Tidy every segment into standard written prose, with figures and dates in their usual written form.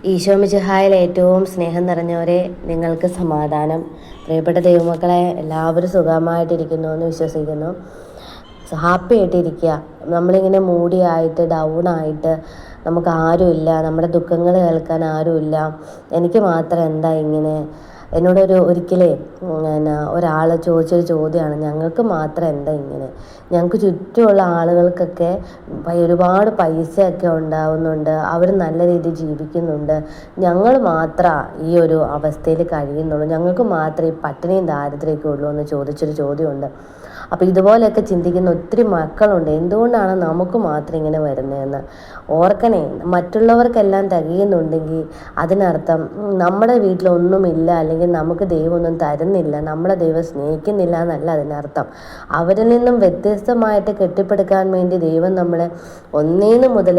ഈശോ മിശിഹായിൽ ഏറ്റവും സ്നേഹം നിറഞ്ഞവരെ, നിങ്ങൾക്ക് സമാധാനം. പ്രിയപ്പെട്ട ദൈവമക്കളെ, എല്ലാവരും സുഖമായിട്ടിരിക്കുന്നു എന്ന് വിശ്വസിക്കുന്നു. ഹാപ്പി ആയിട്ടിരിക്കുക. നമ്മളിങ്ങനെ മൂടിയായിട്ട് ഡൗണായിട്ട് നമുക്ക് ആരുമില്ല, നമ്മുടെ ദുഃഖങ്ങൾ കേൾക്കാൻ ആരുമില്ല, എനിക്ക് മാത്രം എന്താ ഇങ്ങനെ. ഒരിക്കലേ ഒരാൾ ചോദിച്ചൊരു ചോദ്യമാണ്, ഞങ്ങൾക്ക് മാത്രം എന്താ ഇങ്ങനെ, ഞങ്ങൾക്ക് ചുറ്റുമുള്ള ആളുകൾക്കൊക്കെ ഒരുപാട് പൈസയൊക്കെ ഉണ്ടാവുന്നുണ്ട്, അവർ നല്ല രീതിയിൽ ജീവിക്കുന്നുണ്ട്, ഞങ്ങൾ മാത്രമേ ഈ ഒരു അവസ്ഥയിൽ കഴിയുന്നുള്ളൂ, ഞങ്ങൾക്ക് മാത്രമേ ഈ പട്ടിണിയും ദാരിദ്ര്യമൊക്കെ ഉള്ളൂ എന്ന് ചോദിച്ചൊരു ചോദ്യമുണ്ട്. അപ്പോൾ ഇതുപോലെയൊക്കെ ചിന്തിക്കുന്ന ഒത്തിരി മക്കളുണ്ട്. എന്തുകൊണ്ടാണ് നമുക്ക് മാത്രം ഇങ്ങനെ വരുന്നതെന്ന് ഓർക്കണേ. മറ്റുള്ളവർക്കെല്ലാം തികയുന്നുണ്ടെങ്കിൽ അതിനർത്ഥം നമ്മുടെ വീട്ടിലൊന്നുമില്ല, അല്ലെങ്കിൽ നമുക്ക് ദൈവമൊന്നും തരുന്നില്ല, നമ്മളെ ദൈവം സ്നേഹിക്കുന്നില്ല എന്നല്ല അതിനർത്ഥം. അവരിൽ നിന്നും വ്യത്യസ്തമായിട്ട് കെട്ടിപ്പടുക്കാൻ വേണ്ടി ദൈവം നമ്മളെ ഒന്നേന്ന് മുതൽ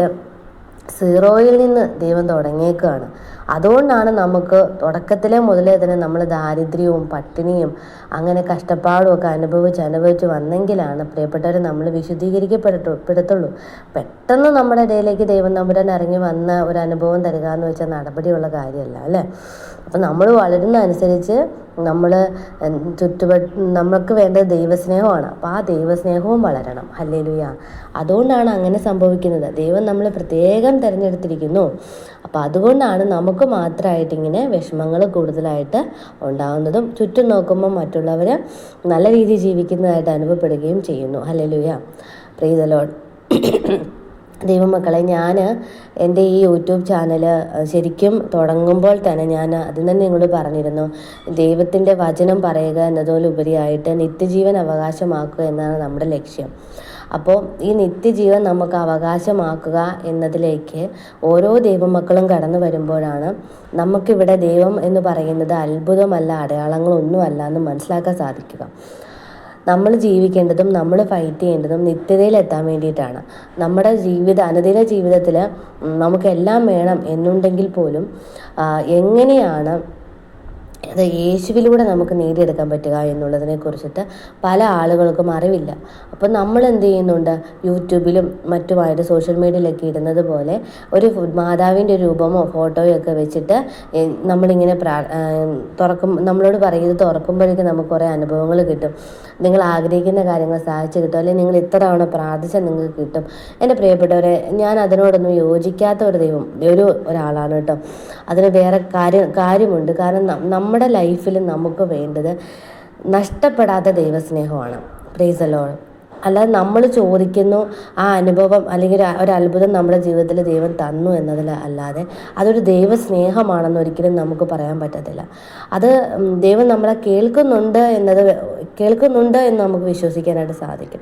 സീറോയിൽ നിന്ന് ദൈവം തുടങ്ങിയേക്കുകയാണ്. അതുകൊണ്ടാണ് നമുക്ക് തുടക്കത്തിലെ മുതലേ തന്നെ നമ്മൾ ദാരിദ്ര്യവും പട്ടിണിയും അങ്ങനെ കഷ്ടപ്പാടും ഒക്കെ അനുഭവിച്ച് വന്നെങ്കിലാണ് പ്രിയപ്പെട്ടവർ നമ്മൾ വിശുദ്ധീകരിക്കപ്പെടത്തുള്ളൂ. പെട്ടെന്ന് നമ്മുടെ ഇടയിലേക്ക് ദൈവം തമ്പുരാൻ ഇറങ്ങി വന്ന ഒരു അനുഭവം തരിക എന്ന് വെച്ചാൽ നടപടിയുള്ള കാര്യമല്ല, അല്ലേ? അപ്പം നമ്മൾ വളരുന്ന അനുസരിച്ച് നമ്മൾ നമുക്ക് വേണ്ടത് ദൈവസ്നേഹമാണ്. അപ്പോൾ ആ ദൈവസ്നേഹവും വളരണം. ഹല്ലേലൂയ. അതുകൊണ്ടാണ് അങ്ങനെ സംഭവിക്കുന്നത്. ദൈവം നമ്മൾ പ്രത്യേകം തിരഞ്ഞെടുത്തിരിക്കുന്നു. അപ്പോൾ അതുകൊണ്ടാണ് നമുക്ക് മാത്രമായിട്ട് ഇങ്ങനെ വിഷമങ്ങൾ കൂടുതലായിട്ട് ഉണ്ടാകുന്നതും ചുറ്റും നോക്കുമ്പോൾ മറ്റുള്ളവർ നല്ല രീതിയിൽ ജീവിക്കുന്നതായിട്ട് അനുഭവപ്പെടുകയും ചെയ്യുന്നു. ഹല്ലേലൂയ. Price the Lord. ദൈവമക്കളെ, ഞാൻ എൻ്റെ ഈ യൂട്യൂബ് ചാനൽ ശരിക്കും തുടങ്ങുമ്പോൾ തന്നെ ഞാൻ അതിൽ തന്നെ നിങ്ങളോട് പറഞ്ഞിരുന്നു, ദൈവത്തിൻ്റെ വചനം പറയുക എന്നതിലുപരിയായിട്ട് നിത്യജീവൻ അവകാശമാക്കുക എന്നാണ് നമ്മുടെ ലക്ഷ്യം. അപ്പോൾ ഈ നിത്യജീവൻ നമുക്ക് അവകാശമാക്കുക എന്നതിലേക്ക് ഓരോ ദൈവമക്കളും കടന്നു വരുമ്പോഴാണ് നമുക്കിവിടെ ദൈവം എന്ന് പറയുന്നത് അത്ഭുതമല്ല, അടയാളങ്ങളൊന്നുമല്ല എന്ന് മനസ്സിലാക്കാൻ സാധിക്കുക. നമ്മൾ ജീവിക്കേണ്ടതും നമ്മൾ ഫൈറ്റ് ചെയ്യേണ്ടതും നിത്യതയിലെത്താൻ വേണ്ടിയിട്ടാണ്. നമ്മുടെ അനുദിന ജീവിതത്തിൽ നമുക്കെല്ലാം വേണം എന്നുണ്ടെങ്കിൽ പോലും എങ്ങനെയാണ് അത് യേശുവിലൂടെ നമുക്ക് നേടിയെടുക്കാൻ പറ്റുക എന്നുള്ളതിനെ കുറിച്ചിട്ട് പല ആളുകൾക്കും അറിവില്ല. അപ്പോൾ നമ്മൾ എന്ത് ചെയ്യുന്നുണ്ട്, യൂട്യൂബിലും മറ്റുമായിട്ട് സോഷ്യൽ മീഡിയയിലൊക്കെ ഇടുന്നത് പോലെ ഒരു മാതാവിൻ്റെ രൂപമോ ഫോട്ടോയോ ഒക്കെ വെച്ചിട്ട് നമ്മളിങ്ങനെ നമ്മളോട് പറയുന്നത് തുറക്കുമ്പോഴേക്കും നമുക്ക് കുറേ അനുഭവങ്ങൾ കിട്ടും. നിങ്ങൾ ആഗ്രഹിക്കുന്ന കാര്യങ്ങൾ സാധിച്ചു കിട്ടും, അല്ലെങ്കിൽ നിങ്ങൾ ഇത്ര തവണ പ്രാർത്ഥിച്ചാൽ നിങ്ങൾക്ക് കിട്ടും. എൻ്റെ പ്രിയപ്പെട്ടവരെ, ഞാൻ അതിനോടൊന്നും യോജിക്കാത്ത ഒരാളാണ് കേട്ടോ. അതിന് വേറെ കാര്യമുണ്ട്. കാരണം നമ്മുടെ ലൈഫിൽ നമുക്ക് വേണ്ടത് നഷ്ടപ്പെടാത്ത ദൈവസ്നേഹമാണ്. Praise the lord. അല്ലാതെ നമ്മൾ ചോദിക്കുന്നു ആ അനുഭവം അല്ലെങ്കിൽ ഒരു അത്ഭുതം നമ്മുടെ ജീവിതത്തിൽ ദൈവം തന്നു എന്നതിൽ അല്ലാതെ അതൊരു ദൈവസ്നേഹമാണെന്ന് ഒരിക്കലും നമുക്ക് പറയാൻ പറ്റത്തില്ല. അത് ദൈവം നമ്മളെ കേൾക്കുന്നുണ്ട് എന്ന് നമുക്ക് വിശ്വസിക്കാനായിട്ട് സാധിക്കും.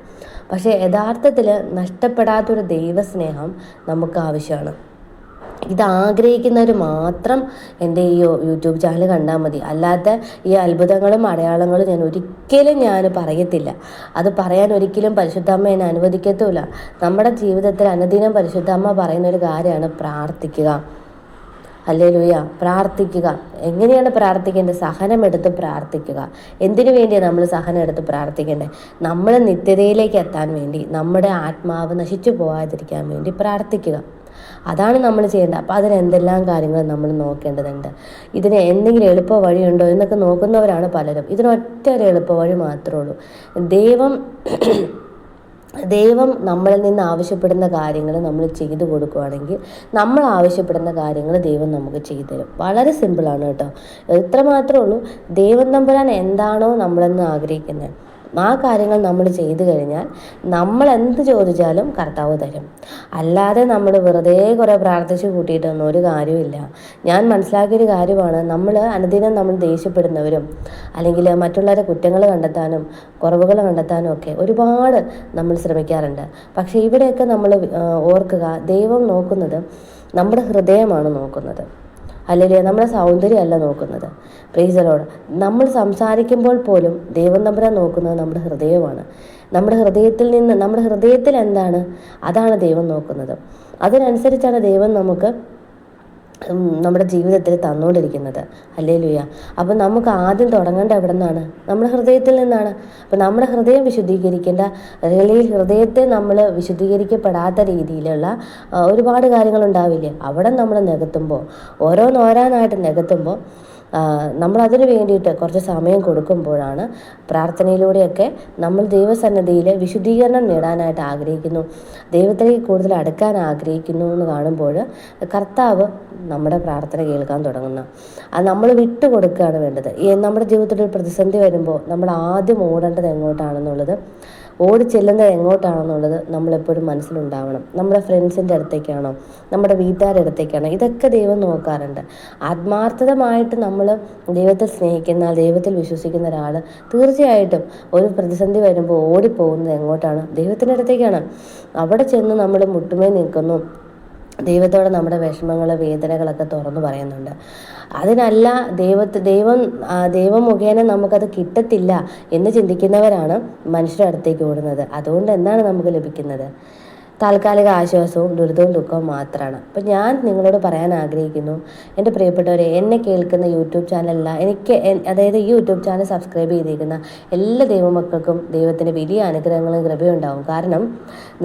പക്ഷേ യഥാർത്ഥത്തിൽ നഷ്ടപ്പെടാത്തൊരു ദൈവസ്നേഹം നമുക്ക് ആവശ്യമാണ്. ഇതാഗ്രഹിക്കുന്നവർ മാത്രം എൻ്റെ ഈ യൂട്യൂബ് ചാനൽ കണ്ടാൽ മതി. അല്ലാത്ത ഈ അത്ഭുതങ്ങളും അടയാളങ്ങളും ഞാൻ പറയത്തില്ല. അത് പറയാൻ ഒരിക്കലും പരിശുദ്ധാമ്മ എന്നെ അനുവദിക്കത്തുമില്ല. നമ്മുടെ ജീവിതത്തിൽ അനുദിനം പരിശുദ്ധാമ്മ പറയുന്നൊരു കാര്യമാണ് പ്രാർത്ഥിക്കുക. ഹല്ലേലൂയ. പ്രാർത്ഥിക്കുക. എങ്ങനെയാണ് പ്രാർത്ഥിക്കേണ്ടത്? സഹനമെടുത്ത് പ്രാർത്ഥിക്കുക. എന്തിനു വേണ്ടിയാണ് നമ്മൾ സഹനം എടുത്ത് പ്രാർത്ഥിക്കേണ്ടത്? നമ്മൾ നിത്യതയിലേക്ക് എത്താൻ വേണ്ടി, നമ്മുടെ ആത്മാവ് നശിച്ചു പോകാതിരിക്കാൻ വേണ്ടി പ്രാർത്ഥിക്കുക. അതാണ് നമ്മൾ ചെയ്യേണ്ടത്. അപ്പോൾ അതിന് എന്തെല്ലാം കാര്യങ്ങൾ നമ്മൾ നോക്കേണ്ടതുണ്ട്. ഇതിന് എന്തെങ്കിലും എളുപ്പ വഴിയുണ്ടോ എന്നൊക്കെ നോക്കുന്നവരാണ് പലരും. ഇതിനൊറ്റ ഒരു എളുപ്പ വഴി മാത്രമേ ഉള്ളൂ. ദൈവം നമ്മളിൽ നിന്ന് ആവശ്യപ്പെടുന്ന കാര്യങ്ങൾ നമ്മൾ ചെയ്തു കൊടുക്കുകയാണെങ്കിൽ നമ്മൾ ആവശ്യപ്പെടുന്ന കാര്യങ്ങൾ ദൈവം നമുക്ക് ചെയ്തു തരും. വളരെ സിമ്പിളാണ് കേട്ടോ. ഇത്ര മാത്രമേ ഉള്ളൂ. ദൈവം തമ്പുരാൻ എന്താണോ നമ്മളെന്ന് ആഗ്രഹിക്കുന്നത് ആ കാര്യങ്ങൾ നമ്മൾ ചെയ്തു കഴിഞ്ഞാൽ നമ്മൾ എന്ത് ചോദിച്ചാലും കർത്താവ് തരും. അല്ലാതെ നമ്മൾ വെറുതെ കുറേ പ്രാർത്ഥിച്ച് കൂട്ടിയിട്ടൊന്നും ഒരു കാര്യമില്ല. ഞാൻ മനസ്സിലാക്കിയൊരു കാര്യമാണ്, അനുദിനം നമ്മൾ ദേഷ്യപ്പെടുന്നവരും അല്ലെങ്കിൽ മറ്റുള്ളവരെ കുറ്റങ്ങൾ കണ്ടെത്താനും കുറവുകൾ കണ്ടെത്താനും ഒക്കെ ഒരുപാട് നമ്മൾ ശ്രമിക്കാറുണ്ട്. പക്ഷേ ഇവിടെയൊക്കെ നമ്മൾ ഓർക്കുക, ദൈവം നോക്കുന്നത് നമ്മുടെ ഹൃദയമാണ് നോക്കുന്നത്, അല്ലെങ്കിൽ നമ്മുടെ സൗന്ദര്യമല്ല നോക്കുന്നത്. Price the Lord. നമ്മൾ സംസാരിക്കുമ്പോൾ പോലും ദൈവം തമ്പുരാൻ നോക്കുന്നത് നമ്മുടെ ഹൃദയമാണ്. നമ്മുടെ ഹൃദയത്തിൽ എന്താണ്, അതാണ് ദൈവം നോക്കുന്നത്. അതിനനുസരിച്ചാണ് ദൈവം നമുക്ക് നമ്മുടെ ജീവിതത്തിൽ തന്നുകൊണ്ടിരിക്കുന്നത്. ഹല്ലേലൂയ. അപ്പം നമുക്ക് ആദ്യം തുടങ്ങേണ്ട എവിടെ നിന്നാണ്? നമ്മുടെ ഹൃദയത്തിൽ നിന്നാണ്. അപ്പം നമ്മുടെ ഹൃദയം വിശുദ്ധീകരിക്കേണ്ട, അല്ലെങ്കിൽ ഹൃദയത്തെ നമ്മൾ വിശുദ്ധീകരിക്കപ്പെടാത്ത രീതിയിലുള്ള ഒരുപാട് കാര്യങ്ങളുണ്ടാവില്ലേ? അവിടെ നമ്മൾ നികത്തുമ്പോൾ, ഓരോന്നോരോന്നായിട്ട് നികത്തുമ്പോൾ നമ്മളതിന് വേണ്ടിയിട്ട് കുറച്ച് സമയം കൊടുക്കുമ്പോഴാണ് പ്രാർത്ഥനയിലൂടെയൊക്കെ നമ്മൾ ദൈവസന്നിധിയിൽ വിശുദ്ധീകരണം നേടാനായിട്ട് ആഗ്രഹിക്കുന്നു, ദൈവത്തിലേക്ക് കൂടുതൽ അടുക്കാൻ ആഗ്രഹിക്കുന്നു എന്ന് കാണുമ്പോൾ കർത്താവ് നമ്മുടെ പ്രാർത്ഥന കേൾക്കാൻ തുടങ്ങുന്നു. അത് നമ്മൾ വിട്ടുകൊടുക്കുകയാണ് വേണ്ടത്. നമ്മുടെ ജീവിതത്തിൽ ഒരു പ്രതിസന്ധി വരുമ്പോൾ നമ്മൾ ആദ്യം ഓടേണ്ടത് എങ്ങോട്ടാണെന്നുള്ളത്, ഓടി ചെല്ലുന്നത് എങ്ങോട്ടാണെന്നുള്ളത് നമ്മളെപ്പോഴും മനസ്സിലുണ്ടാവണം. നമ്മുടെ ഫ്രണ്ട്സിൻ്റെ അടുത്തേക്കാണോ, നമ്മുടെ വീട്ടുകാരുടെ അടുത്തേക്കാണോ, ഇതൊക്കെ ദൈവം നോക്കാറുണ്ട്. ആത്മാർത്ഥമായിട്ട് നമ്മൾ ദൈവത്തെ സ്നേഹിക്കുന്ന, ദൈവത്തിൽ വിശ്വസിക്കുന്ന ഒരാൾ തീർച്ചയായിട്ടും ഒരു പ്രതിസന്ധി വരുമ്പോൾ ഓടിപ്പോകുന്നത് എങ്ങോട്ടാണ്? ദൈവത്തിൻ്റെ അടുത്തേക്കാണ്. അവിടെ ചെന്ന് നമ്മൾ മുട്ടുമേ നിൽക്കുന്നു, ദൈവത്തോട് നമ്മുടെ വിഷമങ്ങൾ, വേദനകളൊക്കെ തുറന്നു പറയുന്നുണ്ട്. അതിനല്ല ദൈവം മുഖേന നമുക്കത് കിട്ടത്തില്ല എന്ന് ചിന്തിക്കുന്നവരാണ് മനുഷ്യരുടെ അടുത്തേക്ക് ഓടുന്നത്. അതുകൊണ്ട് എന്താണ് നമുക്ക് ലഭിക്കുന്നത്? താൽക്കാലിക ആശ്വാസവും ദുരിതവും ദുഃഖവും മാത്രമാണ്. അപ്പം ഞാൻ നിങ്ങളോട് പറയാൻ ആഗ്രഹിക്കുന്നു, എൻ്റെ പ്രിയപ്പെട്ടവരെ, എന്നെ കേൾക്കുന്ന യൂട്യൂബ് ചാനലല്ല, അതായത് ഈ യൂട്യൂബ് ചാനൽ സബ്സ്ക്രൈബ് ചെയ്തിരിക്കുന്ന എല്ലാ ദൈവമക്കൾക്കും ദൈവത്തിൻ്റെ വലിയ അനുഗ്രഹങ്ങളും കൃപയും ഉണ്ടാവും. കാരണം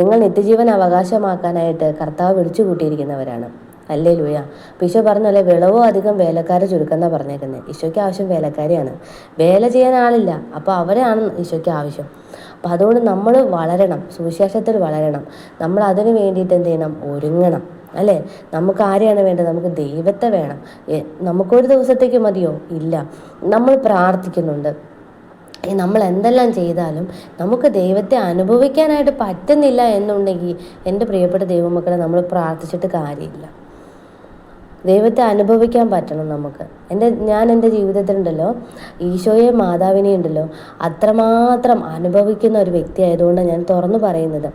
നിങ്ങൾ നിത്യജീവൻ അവകാശമാക്കാനായിട്ട് കർത്താവ് വിളിച്ചു കൂട്ടിയിരിക്കുന്നവരാണ്. ഹല്ലേലൂയ. അപ്പോൾ ഈശോ പറഞ്ഞല്ലേ, വിളവോ അധികം വേലക്കാരെ ചുരുക്കുന്ന പറഞ്ഞേക്കുന്നത്. ഈശോയ്ക്ക് ആവശ്യം വേലക്കാരിയാണ്, വേല ചെയ്യാൻ ആളില്ല. അപ്പോൾ അവരെയാണ് ഈശോയ്ക്ക് ആവശ്യം. അപ്പം അതുകൊണ്ട് നമ്മൾ വളരണം, സുവിശേഷത്തിൽ വളരണം. നമ്മൾ അതിന് വേണ്ടിയിട്ട് എന്ത് ചെയ്യണം? ഒരുങ്ങണം, അല്ലേ? നമുക്ക് ആരെയാണ് വേണ്ടത്? നമുക്ക് ദൈവത്തെ വേണം. നമുക്കൊരു ദിവസത്തേക്ക് മതിയോ? ഇല്ല. നമ്മൾ പ്രാർത്ഥിക്കുന്നുണ്ട്, നമ്മൾ എന്തെല്ലാം ചെയ്താലും നമുക്ക് ദൈവത്തെ അനുഭവിക്കാനായിട്ട് പറ്റുന്നില്ല എന്നുണ്ടെങ്കിൽ എൻ്റെ പ്രിയപ്പെട്ട ദൈവമക്കളെ, നമ്മൾ പ്രാർത്ഥിച്ചിട്ട് കാര്യമില്ല. ദൈവത്തെ അനുഭവിക്കാൻ പറ്റണം നമുക്ക്. ഞാൻ എൻ്റെ ജീവിതത്തിലുണ്ടല്ലോ, ഈശോയെ മാതാവിനെയും ഉണ്ടല്ലോ അത്രമാത്രം അനുഭവിക്കുന്ന ഒരു വ്യക്തി ആയതുകൊണ്ട് ഞാൻ തുറന്നു പറയുന്നത്.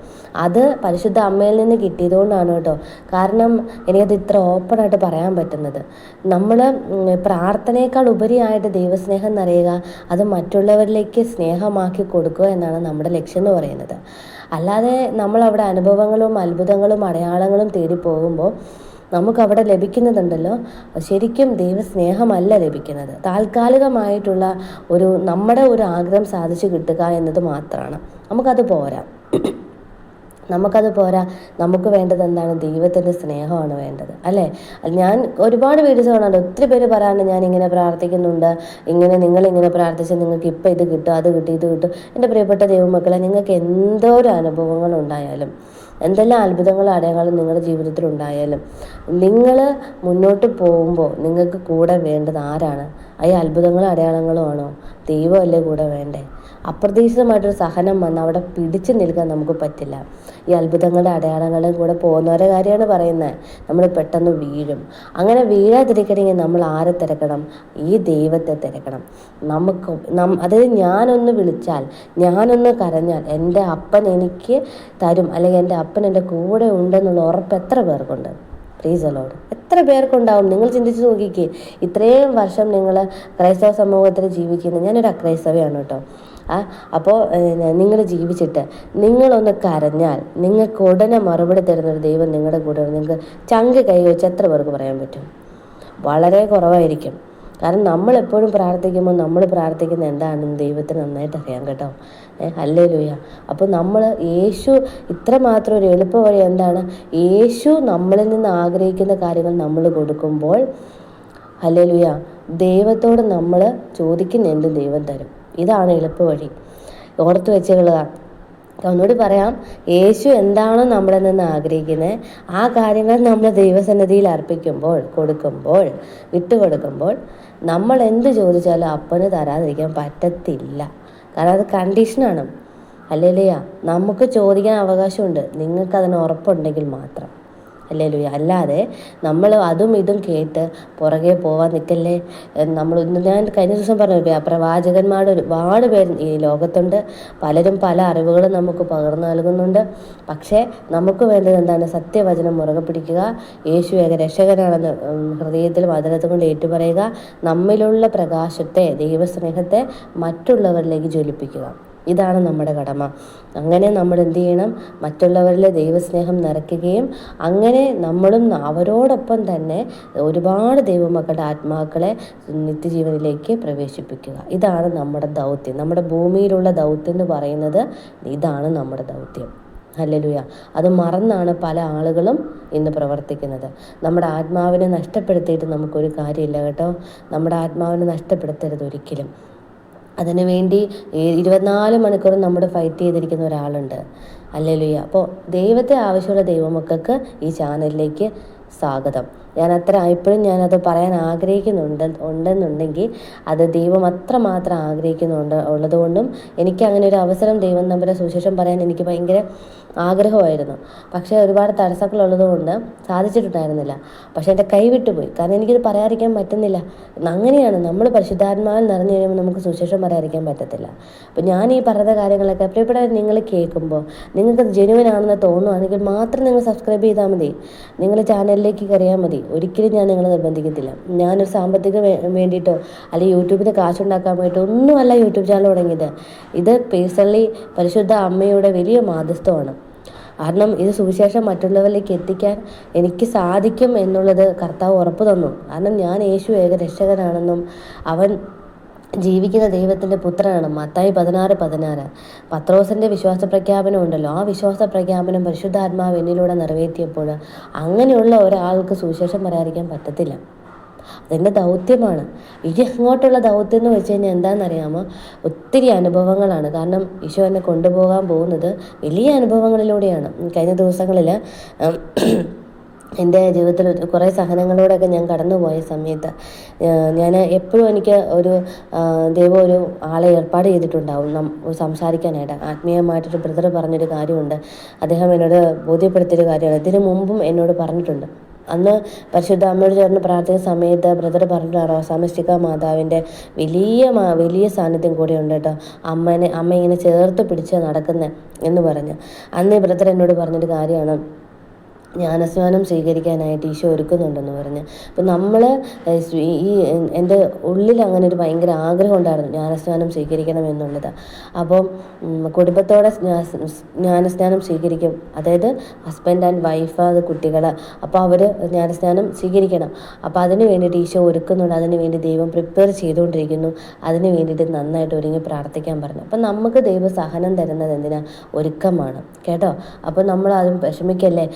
അത് പരിശുദ്ധ അമ്മയിൽ നിന്ന് കിട്ടിയതുകൊണ്ടാണ് കേട്ടോ. കാരണം എനിക്കത് ഇത്ര ഓപ്പണായിട്ട് പറയാൻ പറ്റുന്നത്. നമ്മൾ പ്രാർത്ഥനയേക്കാൾ ഉപരിയായിട്ട് ദൈവസ്നേഹം നിറയുക, അത് മറ്റുള്ളവരിലേക്ക് സ്നേഹമാക്കി കൊടുക്കുക എന്നാണ് നമ്മുടെ ലക്ഷ്യം എന്ന് പറയുന്നത്. അല്ലാതെ നമ്മളവിടെ അനുഭവങ്ങളും അത്ഭുതങ്ങളും അടയാളങ്ങളും തേടി പോകുമ്പോൾ നമുക്കവിടെ ലഭിക്കുന്നതുണ്ടല്ലോ, ശരിക്കും ദൈവസ്നേഹമല്ല ലഭിക്കുന്നത്. താൽക്കാലികമായിട്ടുള്ള നമ്മുടെ ഒരു ആഗ്രഹം സാധിച്ചു കിട്ടുക എന്നത് മാത്രമാണ്. നമുക്കത് പോരാ. നമുക്ക് വേണ്ടത് എന്താണ്? ദൈവത്തിൻ്റെ സ്നേഹമാണ് വേണ്ടത്, അല്ലേ? ഞാൻ ഒരുപാട് വീഡിയോസ് കാണാറുണ്ട്. ഒത്തിരി പേര് പറയാറുണ്ട്, ഞാനിങ്ങനെ പ്രാർത്ഥിക്കുന്നുണ്ട്, നിങ്ങളിങ്ങനെ പ്രാർത്ഥിച്ച് നിങ്ങൾക്ക് ഇപ്പം ഇത് കിട്ടും, അത് കിട്ടും, ഇത് കിട്ടും. എൻ്റെ പ്രിയപ്പെട്ട ദൈവമക്കളെ, നിങ്ങൾക്ക് എന്തോരം അനുഭവങ്ങളുണ്ടായാലും, എന്തെല്ലാം അത്ഭുതങ്ങളും അടയാളങ്ങളും നിങ്ങളുടെ ജീവിതത്തിൽ ഉണ്ടായാലും, നിങ്ങൾ മുന്നോട്ട് പോകുമ്പോൾ നിങ്ങൾക്ക് കൂടെ വേണ്ടത് ആരാണ്? ഈ അത്ഭുതങ്ങളും അടയാളങ്ങളും ആണോ? ദൈവമല്ലേ കൂടെ വേണ്ടേ? അപ്രതീക്ഷിതമായിട്ടൊരു സഹനം വന്ന് അവിടെ പിടിച്ചു നിൽക്കാൻ നമുക്ക് പറ്റില്ല. ഈ അത്ഭുതങ്ങളുടെ അടയാളങ്ങളും കൂടെ പോകുന്നവരുടെ കാര്യമാണ് പറയുന്നത്. നമ്മൾ പെട്ടെന്ന് വീഴും. അങ്ങനെ വീഴാതിരിക്കണമെങ്കിൽ നമ്മൾ ആരെ തിരക്കണം? ഈ ദൈവത്തെ തിരക്കണം. അതായത് ഞാനൊന്ന് വിളിച്ചാൽ, ഞാനൊന്ന് കരഞ്ഞാൽ എൻ്റെ അപ്പൻ എനിക്ക് തരും, അല്ലെങ്കിൽ എൻ്റെ അപ്പൻ എൻ്റെ കൂടെ ഉണ്ടെന്നുള്ള ഉറപ്പ് എത്ര പേർക്കുണ്ട്? Price the Lord. എത്ര പേർക്കുണ്ടാവും? നിങ്ങൾ ചിന്തിച്ച് നോക്കിക്കേ. ഇത്രയും വർഷം നിങ്ങൾ ക്രൈസ്തവ സമൂഹത്തിൽ ജീവിക്കുന്നത്, ഞാനൊരു അക്രൈസ്തവയാണ് കേട്ടോ. അപ്പോൾ നിങ്ങൾ ജീവിച്ചിട്ട് നിങ്ങളൊന്ന് കരഞ്ഞാൽ നിങ്ങൾക്ക് ഉടനെ മറുപടി തരുന്നൊരു ദൈവം നിങ്ങളുടെ കൂടെ, നിങ്ങൾക്ക് ചങ്ക് കൈ വെച്ച് എത്ര പേർക്ക് പറയാൻ പറ്റും? വളരെ കുറവായിരിക്കും. കാരണം നമ്മളെപ്പോഴും പ്രാർത്ഥിക്കുമ്പോൾ നമ്മൾ പ്രാർത്ഥിക്കുന്നത് എന്താണെന്ന് ദൈവത്തിന് നന്നായിട്ട് അറിയാം കേട്ടോ. ഹല്ലേലൂയ. അപ്പോൾ യേശു ഇത്രമാത്രം ഒരു എളുപ്പ വഴി എന്താണ്? യേശു നമ്മളിൽ നിന്ന് ആഗ്രഹിക്കുന്ന കാര്യങ്ങൾ നമ്മൾ കൊടുക്കുമ്പോൾ, ഹല്ലേലൂയ, ദൈവത്തോട് നമ്മൾ ചോദിക്കുന്ന എന്തും ദൈവം തരും. ഇതാണ് എളുപ്പ വഴി. ഓർത്ത് വെച്ചുകൊള്ളുക. ഒന്നുകൂടി പറയാം, യേശു എന്താണോ നമ്മളിൽ നിന്ന് ആഗ്രഹിക്കുന്നത് ആ കാര്യങ്ങൾ നമ്മൾ ദൈവസന്നിധിയിൽ അർപ്പിക്കുമ്പോൾ, വിട്ടുകൊടുക്കുമ്പോൾ, നമ്മൾ എന്ത് ചോദിച്ചാലും അപ്പന് തരാതിരിക്കാൻ പറ്റത്തില്ല. കാരണം അത് കണ്ടീഷനാണ്. ഹല്ലേലൂയ. നമുക്ക് ചോദിക്കാൻ അവകാശമുണ്ട്, നിങ്ങൾക്കതിന് ഉറപ്പുണ്ടെങ്കിൽ മാത്രം. ഹല്ലേലൂയ. അല്ലാതെ നമ്മൾ അതും ഇതും കേട്ട് പുറകെ പോവാൻ നിൽക്കല്ലേ. ഞാൻ കഴിഞ്ഞ ദിവസം പറഞ്ഞു, പ്രവാചകന്മാരുടെ ഒരുപാട് പേര് ഈ ലോകത്തുണ്ട്. പലരും പല അറിവുകളും നമുക്ക് പകർന്നു നൽകുന്നുണ്ട്. പക്ഷേ നമുക്ക് വേണ്ടത് എന്താണ്? സത്യവചനം മുറുകെ പിടിക്കുക, യേശു ഏക രക്ഷകനാണെന്ന് ഹൃദയത്തിലും അതിരത്തും കൊണ്ട് ഏറ്റുപറയുക, നമ്മിലുള്ള പ്രകാശത്തെ, ദൈവസ്നേഹത്തെ മറ്റുള്ളവരിലേക്ക് ജ്വലിപ്പിക്കുക. ഇതാണ് നമ്മുടെ കടമ. അങ്ങനെ നമ്മൾ എന്ത് ചെയ്യണം? മറ്റുള്ളവരിൽ ദൈവസ്നേഹം നിറയ്ക്കുകയും അങ്ങനെ നമ്മളും അവരോടൊപ്പം തന്നെ ഒരുപാട് ദൈവമക്കളുടെ ആത്മാക്കളെ നിത്യജീവനിലേക്ക് പ്രവേശിപ്പിക്കുക. ഇതാണ് നമ്മുടെ ദൗത്യം. നമ്മുടെ ഭൂമിയിലുള്ള ദൗത്യം എന്ന് പറയുന്നത് ഇതാണ് നമ്മുടെ ദൗത്യം. ഹല്ലേലൂയ. അത് മറന്നാണ് പല ആളുകളും ഇന്ന് പ്രവർത്തിക്കുന്നത്. നമ്മുടെ ആത്മാവിനെ നഷ്ടപ്പെടുത്തിയിട്ട് നമുക്കൊരു കാര്യമില്ല കേട്ടോ. നമ്മുടെ ആത്മാവിനെ നഷ്ടപ്പെടുത്തരുത് ഒരിക്കലും. അതിനുവേണ്ടി 24 മണിക്കൂറും നമ്മൾ ഫൈറ്റ് ചെയ്തിരിക്കുന്ന ഒരാളുണ്ട്. ഹല്ലേലൂയ. അപ്പോൾ ദൈവത്തെ ആവശ്യമുള്ള ദൈവമക്കൾക്ക് ഈ ചാനലിലേക്ക് സ്വാഗതം. ഇപ്പോഴും ഞാനത് പറയാൻ ഉണ്ടെന്നുണ്ടെങ്കിൽ അത് ദൈവം അത്രമാത്രം ഉള്ളതുകൊണ്ടും എനിക്ക് അങ്ങനെ ഒരു അവസരം ദൈവം തമ്പുരാൻ സുവിശേഷം പറയാൻ എനിക്ക് ഭയങ്കര ആഗ്രഹമായിരുന്നു. പക്ഷേ ഒരുപാട് തടസ്സങ്ങളുള്ളതുകൊണ്ട് സാധിച്ചിട്ടുണ്ടായിരുന്നില്ല. പക്ഷേ എൻ്റെ കൈ വിട്ടുപോയി. കാരണം എനിക്കിത് പറയാതിരിക്കാൻ പറ്റുന്നില്ല. അങ്ങനെയാണ് നമ്മൾ പരിശുദ്ധാത്മാവിൽ നിറഞ്ഞു കഴിയുമ്പോൾ നമുക്ക് സുവിശേഷം പറയാതിരിക്കാൻ പറ്റത്തില്ല. അപ്പോൾ ഞാൻ ഈ പറഞ്ഞ കാര്യങ്ങളൊക്കെ പ്രിയപ്പെട്ടവർ നിങ്ങൾ കേൾക്കുമ്പോൾ നിങ്ങൾക്ക് ജെനുവിൻ ആണെന്ന് തോന്നുകയാണെങ്കിൽ മാത്രം നിങ്ങൾ സബ്സ്ക്രൈബ് ചെയ്താൽ മതി. നിങ്ങൾ ചാനലിലേക്ക് കയറിയാൽ മതി. ഒരിക്കലും ഞാൻ നിങ്ങളെ നിർബന്ധിക്കത്തില്ല. ഞാനൊരു സാമ്പത്തിക വേണ്ടിയിട്ടോ അല്ലെങ്കിൽ യൂട്യൂബിന് കാശുണ്ടാക്കാൻ വേണ്ടിയിട്ടോ ഒന്നുമല്ല യൂട്യൂബ് ചാനൽ തുടങ്ങിയത്. ഇത് പേഴ്സണലി പരിശുദ്ധ അമ്മയുടെ വലിയ മാധ്യസ്ഥമാണ്. കാരണം ഇത് സുവിശേഷം മറ്റുള്ളവരിലേക്ക് എത്തിക്കാൻ എനിക്ക് സാധിക്കും എന്നുള്ളത് കർത്താവ് ഉറപ്പ് തന്നു. കാരണം ഞാൻ യേശു ഏക രക്ഷകനാണെന്നും അവൻ ജീവിക്കുന്ന ദൈവത്തിൻ്റെ പുത്രനാണ്. മത്തായി 16:16. പത്രോസിൻ്റെ വിശ്വാസ പ്രഖ്യാപനം ഉണ്ടല്ലോ, ആ വിശ്വാസ പ്രഖ്യാപനം പരിശുദ്ധാത്മാവ് എന്നിലൂടെ നിറവേറ്റിയപ്പോൾ അങ്ങനെയുള്ള ഒരാൾക്ക് സുവിശേഷം പറയാതിരിക്കാൻ പറ്റത്തില്ല. അതെൻ്റെ ദൗത്യമാണ്. ഇനി അങ്ങോട്ടുള്ള ദൗത്യം എന്ന് വെച്ച് കഴിഞ്ഞാൽ എന്താണെന്നറിയാമോ? ഒത്തിരി അനുഭവങ്ങളാണ്. കാരണം ഈശോ എന്നെ കൊണ്ടുപോകാൻ പോകുന്നത് വലിയ അനുഭവങ്ങളിലൂടെയാണ്. കഴിഞ്ഞ ദിവസങ്ങളിൽ എൻ്റെ ജീവിതത്തിൽ കുറേ സഹനങ്ങളിലൂടെയൊക്കെ ഞാൻ കടന്നുപോയ സമയത്ത് ഞാൻ എപ്പോഴും എനിക്ക് ദൈവം ഒരു ആളെ ഏർപ്പാട് ചെയ്തിട്ടുണ്ടാവും സംസാരിക്കാനായിട്ട്. ആത്മീയമായിട്ടൊരു ബ്രദർ പറഞ്ഞൊരു കാര്യമുണ്ട്. അദ്ദേഹം എന്നോട് ബോധ്യപ്പെടുത്തിയൊരു കാര്യമാണ്. ഇതിനു മുമ്പും എന്നോട് പറഞ്ഞിട്ടുണ്ട്. അന്ന് പരിശുദ്ധ അമ്മയോട് ചേർന്ന് പ്രാർത്ഥിക്കുന്ന സമയത്ത് ബ്രദർ പറഞ്ഞിട്ട് റോസാമിസ്റ്റിക്ക മാതാവിൻ്റെ വലിയ സാന്നിധ്യം കൂടെ ഉണ്ട് കേട്ടോ. അമ്മ ഇങ്ങനെ ചേർത്ത് പിടിച്ച് നടക്കുന്നത് എന്ന് പറഞ്ഞ് അന്ന് ഈ ബ്രദർ എന്നോട് പറഞ്ഞൊരു കാര്യമാണ്, ജ്ഞാനസ്നാനം സ്വീകരിക്കാനായിട്ട് ഈശോ ഒരുക്കുന്നുണ്ടെന്ന് പറഞ്ഞ്. അപ്പം നമ്മൾ എൻ്റെ ഉള്ളിൽ അങ്ങനെ ഒരു ഭയങ്കര ആഗ്രഹം ഉണ്ടായിരുന്നു ജ്ഞാനസ്നാനം സ്വീകരിക്കണം എന്നുള്ളത്. അപ്പം കുടുംബത്തോടെ ജ്ഞാനസ്നാനം സ്വീകരിക്കും. അതായത് ഹസ്ബൻഡ് ആൻഡ് വൈഫ്, അത് കുട്ടികൾ. അപ്പോൾ അവർ ജ്ഞാനസ്നാനം സ്വീകരിക്കണം. അപ്പോൾ അതിന് വേണ്ടിയിട്ട് ഈശോ ഒരുക്കുന്നുണ്ട്. അതിന് വേണ്ടി ദൈവം പ്രിപ്പയർ ചെയ്തുകൊണ്ടിരിക്കുന്നു. അതിന് വേണ്ടിയിട്ട് നന്നായിട്ട് ഒരുങ്ങി പ്രാർത്ഥിക്കാൻ പറഞ്ഞു. അപ്പം നമുക്ക് ദൈവം സഹനം തരുന്നത് എന്തിനാ? ഒരുക്കമാണ് കേട്ടോ. അപ്പോൾ നമ്മൾ അതും വിഷമിക്കല്ലേ.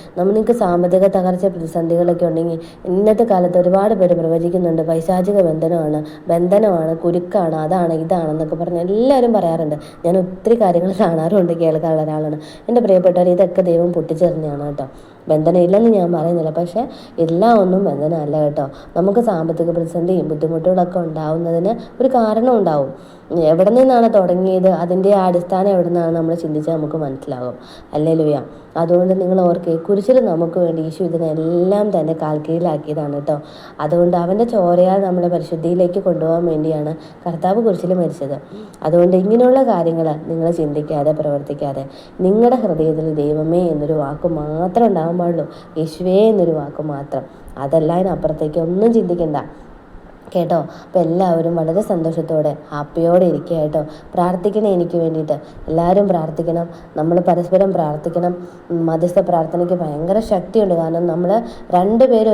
നിങ്ങൾക്ക് സാമ്പത്തിക തകർച്ച പ്രതിസന്ധികളൊക്കെ ഉണ്ടെങ്കിൽ ഇന്നത്തെ കാലത്ത് ഒരുപാട് പേര് പ്രവചിക്കുന്നുണ്ട് പൈശാചിക ബന്ധനമാണ്, കുരുക്കാണ്, അതാണ് ഇതാണെന്നൊക്കെ പറഞ്ഞ് എല്ലാവരും പറയാറുണ്ട്. ഞാൻ ഒത്തിരി കാര്യങ്ങൾ കാണാറുണ്ട്, കേൾക്കാനുള്ള ഒരാളാണ്. എൻ്റെ പ്രിയപ്പെട്ടവർ, ഇതൊക്കെ ദൈവം പൊട്ടിച്ചെറിഞ്ഞാണ് കേട്ടോ. ബന്ധനം ഇല്ലെന്ന് ഞാൻ പറയുന്നില്ല, പക്ഷേ ഒന്നും ബന്ധനമല്ല കേട്ടോ. നമുക്ക് സാമ്പത്തിക പ്രതിസന്ധിയും ബുദ്ധിമുട്ടുകളൊക്കെ ഉണ്ടാവുന്നതിന് ഒരു കാരണം ഉണ്ടാവും. എവിടെ നിന്നാണ് തുടങ്ങിയത്, അതിൻ്റെ അടിസ്ഥാനം എവിടെ നിന്നാണ് നമ്മൾ ചിന്തിച്ചാൽ നമുക്ക് മനസ്സിലാകും. ഹല്ലേലൂയ. അതുകൊണ്ട് നിങ്ങൾ ഓർക്കുക, കുരിശിൽ നമുക്ക് വേണ്ടി ഈശോ ഇതിനെല്ലാം തന്നെ കാൽക്കീഴിലാക്കിയതാണ് കേട്ടോ. അതുകൊണ്ട് അവൻ്റെ ചോരയാൽ നമ്മളെ പരിശുദ്ധിയിലേക്ക് കൊണ്ടുപോകാൻ വേണ്ടിയാണ് കർത്താവ് കുരിശിൽ മരിച്ചത്. അതുകൊണ്ട് ഇങ്ങനെയുള്ള കാര്യങ്ങൾ നിങ്ങൾ ചിന്തിക്കാതെ പ്രവർത്തിക്കാതെ നിങ്ങളുടെ ഹൃദയത്തിൽ ദൈവമേ എന്നൊരു വാക്ക് മാത്രം ഉണ്ടാകാൻ പാടുള്ളൂ. യേശുവേ എന്നൊരു വാക്ക് മാത്രം. അതല്ല, അതിനപ്പുറത്തേക്ക് ഒന്നും ചിന്തിക്കണ്ട കേട്ടോ. അപ്പോൾ എല്ലാവരും വളരെ സന്തോഷത്തോടെ ഹാപ്പിയോടെ ഇരിക്കുക കേട്ടോ. പ്രാർത്ഥിക്കണം എനിക്ക് വേണ്ടിയിട്ട്. എല്ലാവരും പ്രാർത്ഥിക്കണം. നമ്മൾ പരസ്പരം പ്രാർത്ഥിക്കണം. മധ്യസ്ഥ പ്രാർത്ഥനയ്ക്ക് ഭയങ്കര ശക്തിയുണ്ട്. കാരണം നമ്മൾ 2 പേര്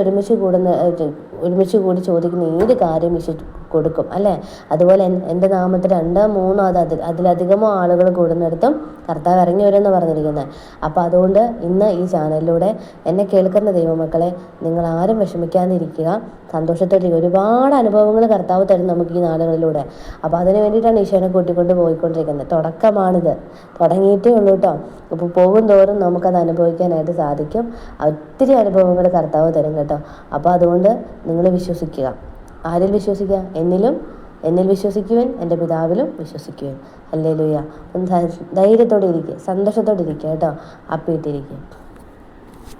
ഒരുമിച്ച് കൂടി ചോദിക്കുന്ന ഏത് കാര്യം ഈശോ കൊടുക്കും അല്ലേ. അതുപോലെ എൻ്റെ നാമത്തിൽ 2, 3 അതിലധികമോ ആളുകൾ കൂടുന്നിടത്തും കർത്താവ് ഇറങ്ങി വരുമെന്ന് പറഞ്ഞിരിക്കുന്നത്. അപ്പോൾ അതുകൊണ്ട് ഇന്ന് ഈ ചാനലിലൂടെ എന്നെ കേൾക്കുന്ന ദൈവമക്കളെ, നിങ്ങൾ ആരും വിഷമിക്കാതിരിക്കുക, സന്തോഷത്തോടെ. ഒരുപാട് അനുഭവങ്ങൾ കർത്താവ് തരും നമുക്ക് ഈ നാളുകളിലൂടെ. അപ്പോൾ അതിന് വേണ്ടിയിട്ടാണ് ഈശോനെ കൂട്ടിക്കൊണ്ട് പോയിക്കൊണ്ടിരിക്കുന്നത്. തുടക്കമാണിത്, തുടങ്ങിയിട്ടേ ഉള്ളൂ കേട്ടോ. അപ്പോൾ പോകും തോറും നമുക്കത് അനുഭവിക്കാനായിട്ട് സാധിക്കും. ഒത്തിരി അനുഭവങ്ങൾ കർത്താവ് തരും കേട്ടോ. അപ്പോൾ അതുകൊണ്ട് നിങ്ങൾ വിശ്വസിക്കുക. ആരിൽ വിശ്വസിക്കുക? എന്നിൽ വിശ്വസിക്കുവാൻ, എൻ്റെ പിതാവിലും വിശ്വസിക്കുവാൻ. ഹല്ലേലൂയ. ധൈര്യത്തോടെ ഇരിക്കുക, സന്തോഷത്തോടെ ഇരിക്കുക കേട്ടോ. ഹാപ്പിയായിട്ടിരിക്കുക.